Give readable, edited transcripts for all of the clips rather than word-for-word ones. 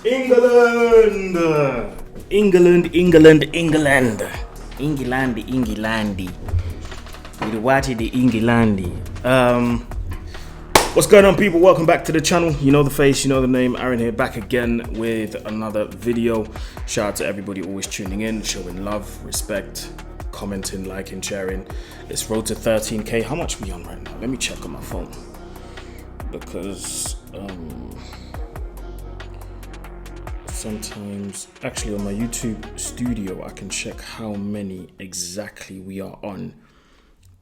England! England. Engilandi. You watching the Engilandi. What's going on, people? Welcome back to the channel. You know the face, you know the name. Aaron here, back again with another video. Shout out to everybody always tuning in, showing love, respect, commenting, liking, sharing. It's road to 13k. How much are we on right now? Let me check on my phone. Because sometimes, actually on my YouTube studio, I can check how many exactly we are on.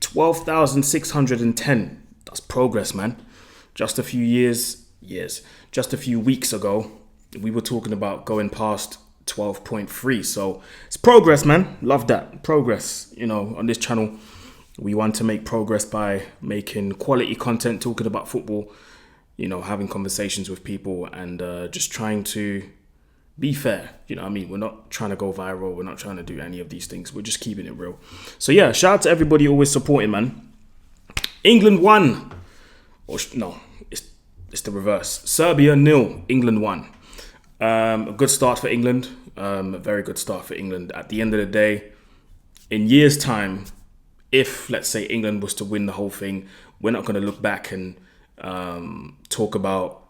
12,610. That's progress, man. Just a few just a few weeks ago, we were talking about going past 12.3. So it's progress, man. Love that. Progress. You know, on this channel, we want to make progress by making quality content, talking about football, you know, having conversations with people and just trying to be fair. You know what I mean? We're not trying to go viral. We're not trying to do any of these things. We're just keeping it real. So yeah, shout out to everybody always supporting, man. England won. No, it's the reverse. Serbia 0, England 1. A good start for England. A very good start for England. At the end of the day, in years' time, if, let's say, England was to win the whole thing, we're not going to look back and talk about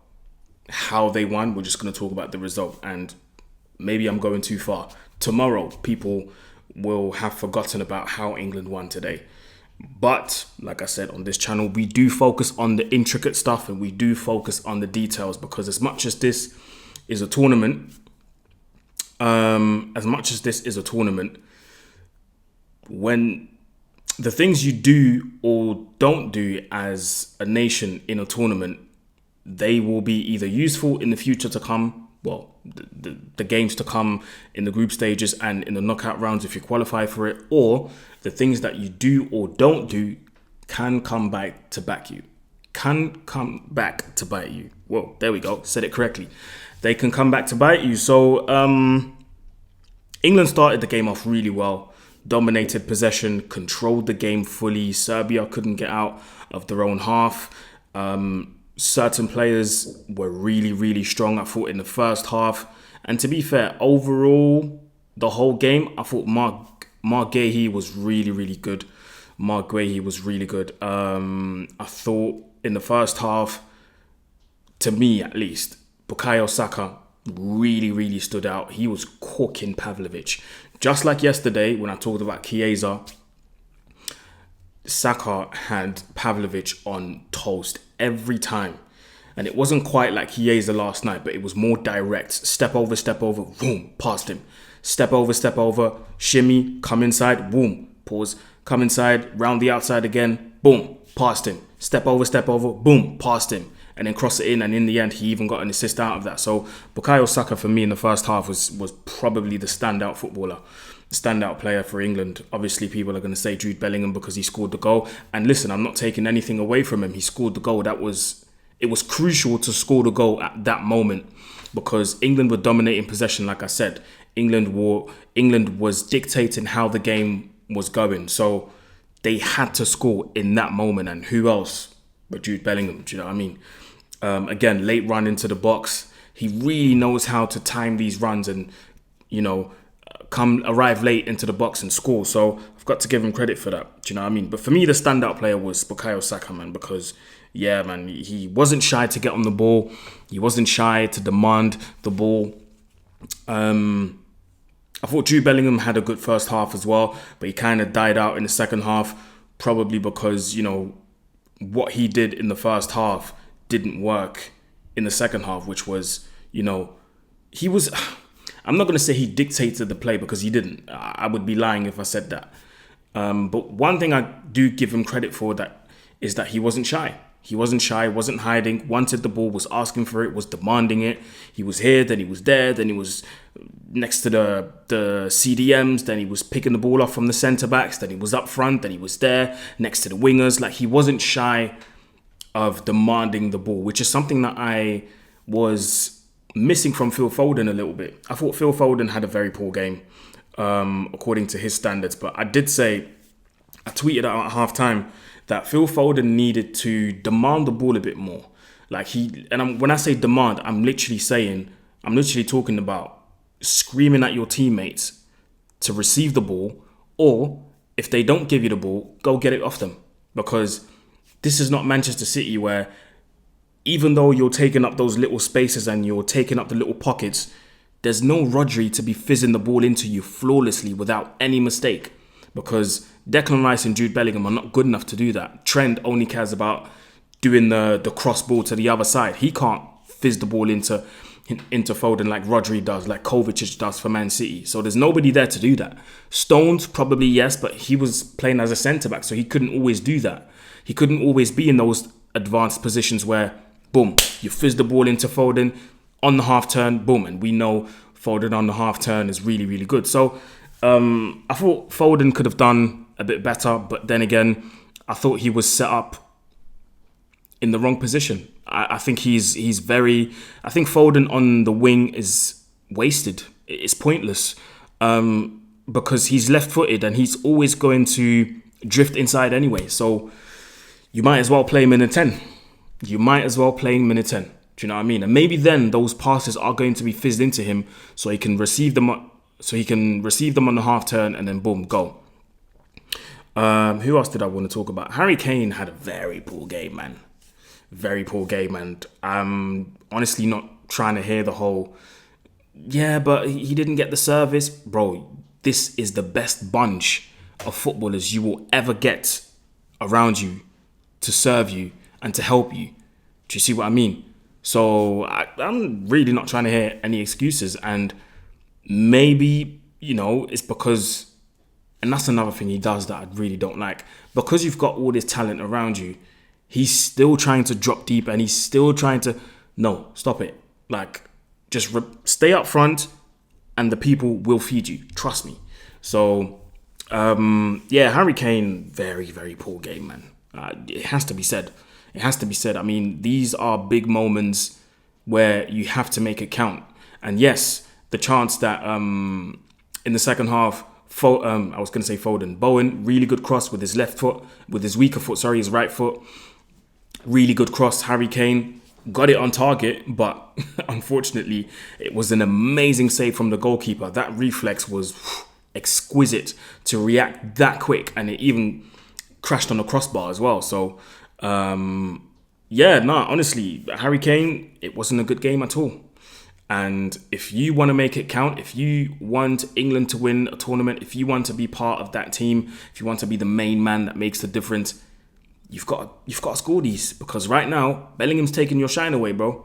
how they won. We're just going to talk about the result. And maybe I'm going too far. Tomorrow, people will have forgotten about how England won today. But like I said, on this channel, we do focus on the intricate stuff and we do focus on the details, because as much as this is a tournament, when the things you do or don't do as a nation in a tournament, they will be either useful in the future to come, well, the games to come in the group stages and in the knockout rounds if you qualify for it, or the things that you do or don't do can come back to bite you. Whoa, there we go. Said it correctly. They can come back to bite you. So England started the game off really well, dominated possession, controlled the game fully. Serbia couldn't get out of their own half. Certain players were really, really strong, I thought, in the first half. And to be fair, overall, the whole game, I thought Mark Guéhi was really, really good. I thought in the first half, to me at least, Bukayo Saka really, really stood out. He was cooking Pavlovic. Just like yesterday when I talked about Chiesa, Saka had Pavlovic on toast every time. And it wasn't quite like Chiesa last night, but it was more direct. Step over, boom, past him. Step over, shimmy, come inside, boom, pause, come inside, round the outside again, boom, past him. Step over, boom, past him. And then cross it in, and in the end, he even got an assist out of that. So Bukayo Saka, for me, in the first half was probably the standout footballer. Standout player for England. Obviously, people are going to say Jude Bellingham because he scored the goal. And listen, I'm not taking anything away from him. He scored the goal. It was crucial to score the goal at that moment because England were dominating possession. Like I said, England was dictating how the game was going. So they had to score in that moment. And who else but Jude Bellingham? Do you know what I mean? Again, late run into the box. He really knows how to time these runs and, you know, arrive late into the box and score. So I've got to give him credit for that. Do you know what I mean? But for me, the standout player was Bukayo Saka, man, because, yeah, man, he wasn't shy to get on the ball. He wasn't shy to demand the ball. I thought Jude Bellingham had a good first half as well, but he kind of died out in the second half, probably because, you know, what he did in the first half didn't work in the second half, which was, you know, I'm not going to say he dictated the play because he didn't. I would be lying if I said that. But one thing I do give him credit for is that he wasn't shy. He wasn't shy, wasn't hiding, wanted the ball, was asking for it, was demanding it. He was here, then he was there, then he was next to the CDMs, then he was picking the ball off from the centre-backs, then he was up front, then he was there next to the wingers. Like, he wasn't shy of demanding the ball, which is something that I was missing from Phil Foden a little bit. I thought Phil Foden had a very poor game, according to his standards. But I tweeted out at halftime that Phil Foden needed to demand the ball a bit more. Like when I say demand, I'm literally saying I'm literally talking about screaming at your teammates to receive the ball, or if they don't give you the ball, go get it off them. Because this is not Manchester City where even though you're taking up those little spaces and you're taking up the little pockets, there's no Rodri to be fizzing the ball into you flawlessly without any mistake. Because Declan Rice and Jude Bellingham are not good enough to do that. Trent only cares about doing the cross ball to the other side. He can't fizz the ball into Foden like Rodri does, like Kovacic does for Man City. So there's nobody there to do that. Stones, probably yes, but he was playing as a centre-back, so he couldn't always do that. He couldn't always be in those advanced positions where, boom, you fizz the ball into Foden on the half-turn, boom, and we know Foden on the half-turn is really, really good. So I thought Foden could have done a bit better, but then again, I thought he was set up in the wrong position. I think he's very... I think Foden on the wing is wasted. It's pointless because he's left-footed and he's always going to drift inside anyway. So you might as well play him in a 10. You might as well play him in a 10. Do you know what I mean? And maybe then those passes are going to be fizzed into him so he can receive them on the half-turn and then boom, go. Who else did I want to talk about? Harry Kane had a very poor game, man. Very poor game, and I'm honestly not trying to hear the whole, yeah, but he didn't get the service. Bro, this is the best bunch of footballers you will ever get around you to serve you and to help you. Do you see what I mean? So I'm really not trying to hear any excuses, and maybe, it's because, and that's another thing he does that I really don't like, because you've got all this talent around you, he's still trying to drop deep and he's still trying to... No, stop it. Like, just stay up front and the people will feed you. Trust me. So, Harry Kane, very, very poor game, man. It has to be said. It has to be said. I mean, these are big moments where you have to make it count. And yes, the chance that in the second half, I was going to say Foden. Bowen, really good cross with his left foot, with his weaker foot, his right foot. Really good cross. Harry Kane got it on target, but unfortunately, it was an amazing save from the goalkeeper. That reflex was exquisite to react that quick, and it even crashed on the crossbar as well. So, honestly, Harry Kane, it wasn't a good game at all. And if you want to make it count, if you want England to win a tournament, if you want to be part of that team, if you want to be the main man that makes the difference, you've got to score these, because right now Bellingham's taking your shine away, bro.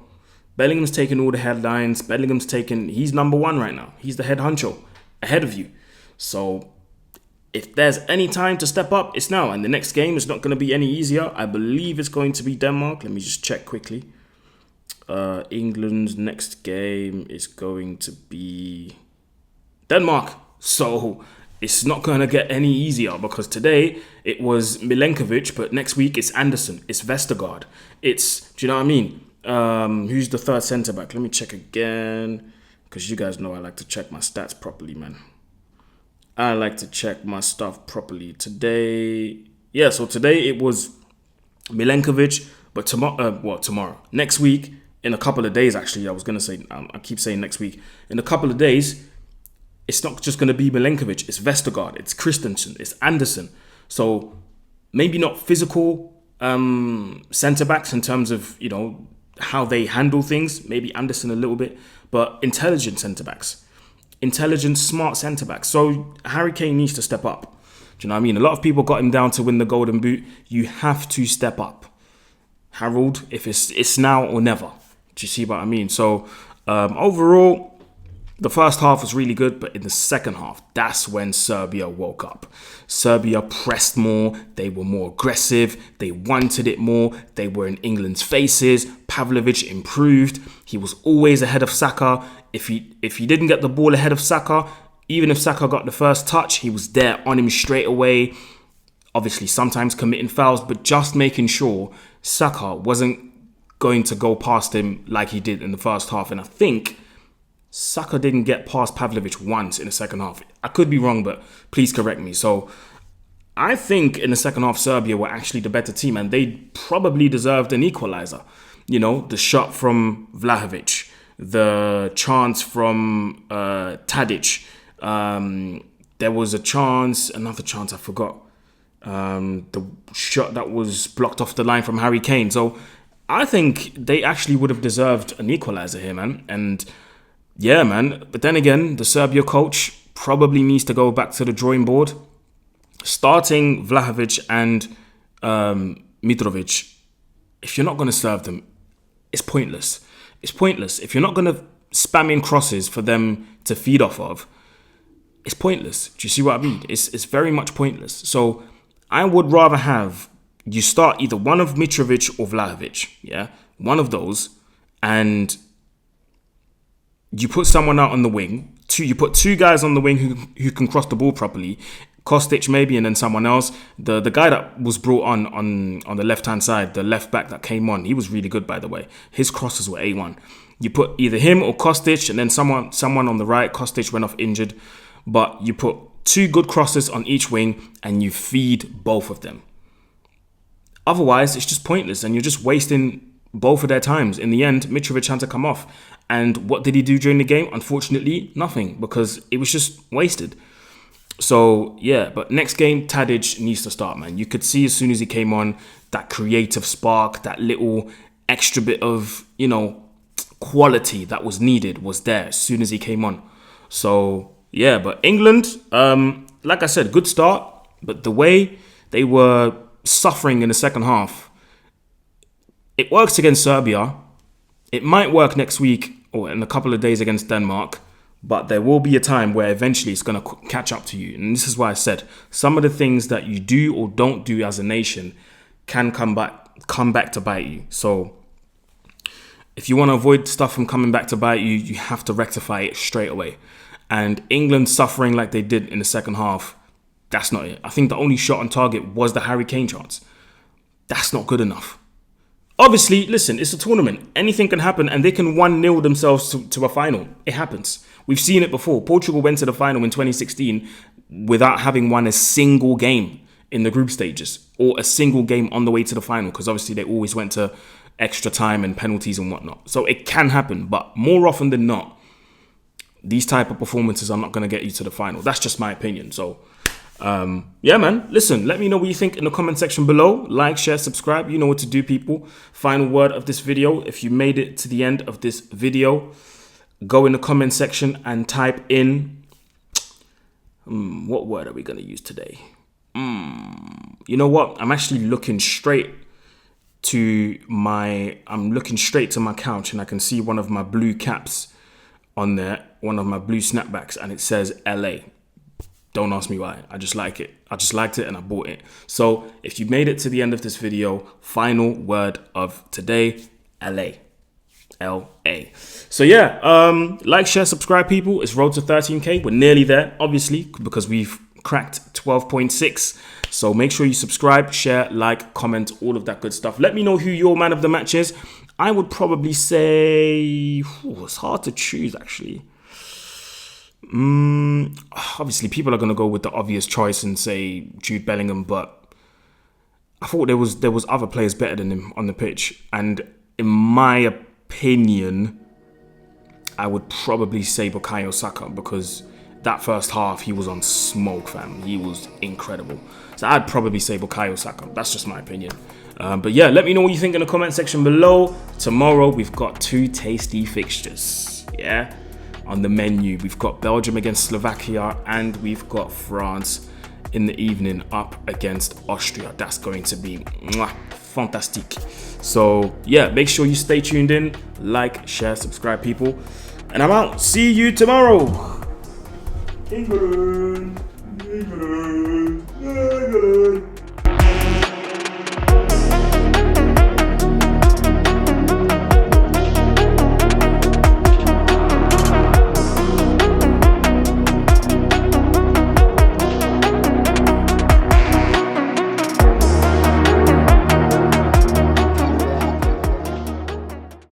Bellingham's taking all the headlines. He's number one right now. He's the head honcho ahead of you. So if there's any time to step up, it's now. And the next game is not going to be any easier. I believe it's going to be Denmark. Let me just check quickly. England's next game is going to be Denmark. So it's not going to get any easier, because today it was Milenkovic, but next week it's Anderson, it's Vestergaard. Do you know what I mean? Who's the third centre-back? Let me check again, because you guys know I like to check my stats properly, man. I like to check my stuff properly. Today it was Milenkovic, but tomorrow. Next week, in a couple of days, actually, I was going to say, I keep saying next week. In a couple of days, it's not just going to be Milenkovic, it's Vestergaard, it's Christensen, it's Anderson. So maybe not physical centre-backs in terms of, how they handle things, maybe Anderson a little bit, but intelligent centre-backs. Intelligent, smart centre-backs. So Harry Kane needs to step up. Do you know what I mean? A lot of people got him down to win the Golden Boot. You have to step up. Harold, if it's now or never. Do you see what I mean? So overall, the first half was really good, but in the second half, that's when Serbia woke up. Serbia pressed more, they were more aggressive, they wanted it more, they were in England's faces. Pavlovic improved, he was always ahead of Saka. If he didn't get the ball ahead of Saka, even if Saka got the first touch, he was there on him straight away. Obviously, sometimes committing fouls, but just making sure Saka wasn't going to go past him like he did in the first half. And I think Saka didn't get past Pavlovic once in the second half. I could be wrong, but please correct me. So I think in the second half, Serbia were actually the better team, and they probably deserved an equaliser. The shot from Vlahovic, the chance from Tadic. There was another chance I forgot. The shot that was blocked off the line from Harry Kane. So I think they actually would have deserved an equaliser here, man. And yeah, man. But then again, the Serbia coach probably needs to go back to the drawing board. Starting Vlahovic and Mitrovic, if you're not going to serve them, it's pointless. It's pointless. If you're not going to spam in crosses for them to feed off of, it's pointless. Do you see what I mean? It's very much pointless. So I would rather have you start either one of Mitrovic or Vlahovic, yeah? One of those, and you put someone out on the wing. You put two guys on the wing who can cross the ball properly. Kostic maybe, and then someone else. The guy that was brought on the left-hand side, the left back that came on, he was really good, by the way. His crosses were A1. You put either him or Kostic, and then someone on the right. Kostic went off injured. But you put two good crosses on each wing, and you feed both of them. Otherwise, it's just pointless, and you're just wasting both of their times. In the end, Mitrovic had to come off. And what did he do during the game? Unfortunately, nothing, because it was just wasted. So, yeah, but next game, Tadic needs to start, man. You could see as soon as he came on, that creative spark, that little extra bit of, quality that was needed was there as soon as he came on. So, yeah, but England, like I said, good start. But the way they were suffering in the second half, it works against Serbia. It might work next week or in a couple of days against Denmark. But there will be a time where eventually it's going to catch up to you. And this is why I said some of the things that you do or don't do as a nation can come back to bite you. So if you want to avoid stuff from coming back to bite you, you have to rectify it straight away. And England suffering like they did in the second half, that's not it. I think the only shot on target was the Harry Kane chance. That's not good enough. Obviously, listen, it's a tournament. Anything can happen, and they can 1-0 themselves to a final. It happens. We've seen it before. Portugal went to the final in 2016 without having won a single game in the group stages or a single game on the way to the final, because obviously they always went to extra time and penalties and whatnot. So it can happen, but more often than not, these type of performances are not going to get you to the final. That's just my opinion. So, yeah, man. Listen, let me know what you think in the comment section below. Like, share, subscribe. You know what to do, people. Final word of this video. If you made it to the end of this video, go in the comment section and type in... what word are we going to use today? You know what? I'm actually looking straight to my... I'm looking straight to my couch, and I can see one of my blue caps on there. One of my blue snapbacks, and it says LA. Don't ask me why. I just like it. I just liked it and I bought it. So if you made it to the end of this video, final word of today, LA. L-A. So yeah, like, share, subscribe, people. It's road to 13K. We're nearly there, obviously, because we've cracked 12.6. So make sure you subscribe, share, like, comment, all of that good stuff. Let me know who your man of the match is. I would probably say... it's hard to choose, actually. Obviously, people are going to go with the obvious choice and say Jude Bellingham, but I thought there was other players better than him on the pitch. And in my opinion, I would probably say Bukayo Saka, because that first half, he was on smoke, fam. He was incredible. So I'd probably say Bukayo Saka. That's just my opinion. But yeah, let me know what you think in the comment section below. Tomorrow, we've got 2 tasty fixtures. Yeah. On the menu, we've got Belgium against Slovakia, and we've got France in the evening up against Austria. That's going to be fantastic. So yeah, make sure you stay tuned in, like, share, subscribe, people, and I'm out. See you tomorrow. England, England, England.